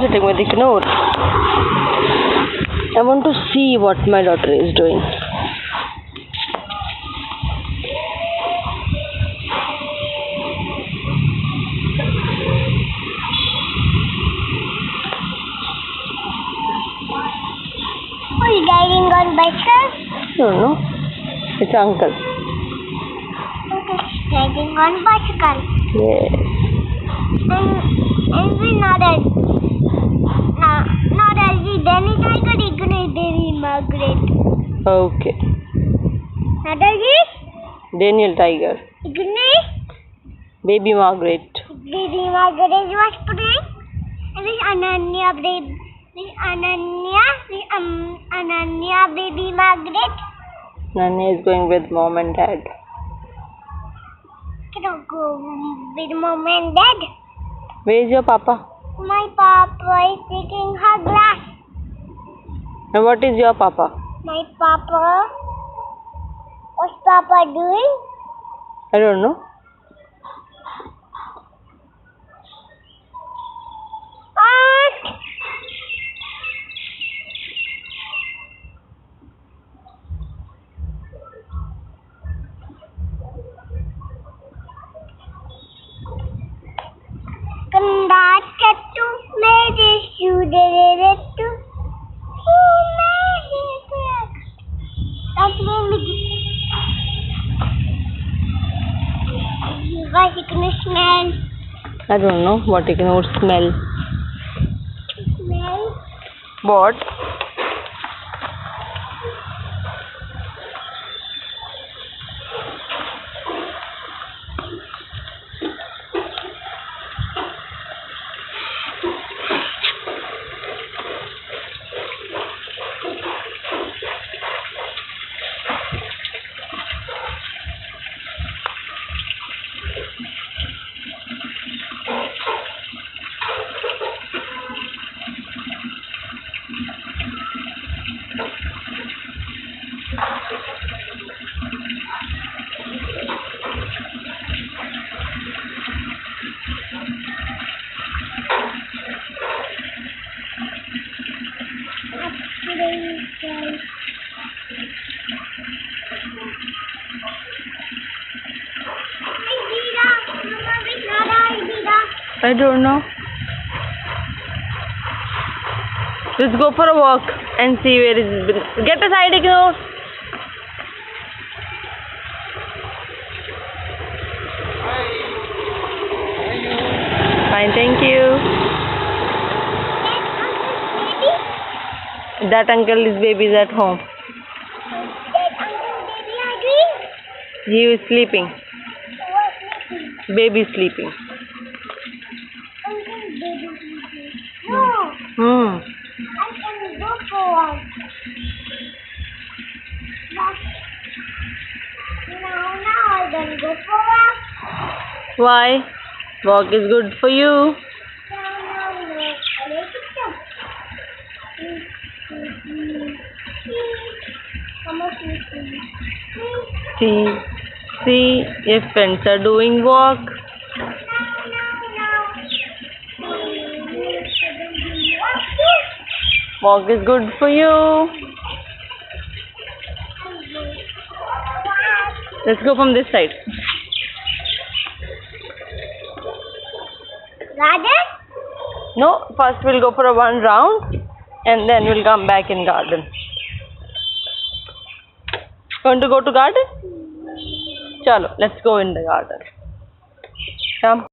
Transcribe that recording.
sitting with Ignore. I want to see what my daughter is doing. Who is riding on bicycle? No, no. It's uncle. Riding on bicycle. Yes. And we not as the Danny Tiger, Ignore Danny Margaret. Okay. Not as Daniel Tiger. Ignore Baby Margaret. Baby Margaret was playing. And this Ananya baby. This Ananya baby Margaret. Nanya is going with mom and dad. Can I go with mom and dad? Where is your papa? My papa is taking her glass. And what is your papa? My papa. What's papa doing? I don't know. Kandattu made shuderettu. Who made it? That's really you guys can smell. I don't know what Ignore smell. Smell. What? I don't know. Let's go for a walk and see where is it. Get aside, Ignore. Fine, thank you. That uncle's baby is at home. He is sleeping. Baby is sleeping. No, Hmm. I can go for one. Now I can go for one. Why? Walk is good for you. No. See if friends are doing walk. Walk is good for you. Let's go from this side. Garden? No, first we'll go for a one round and then we'll come back in garden. Want to go to garden? Chalo, let's go in the garden. Come.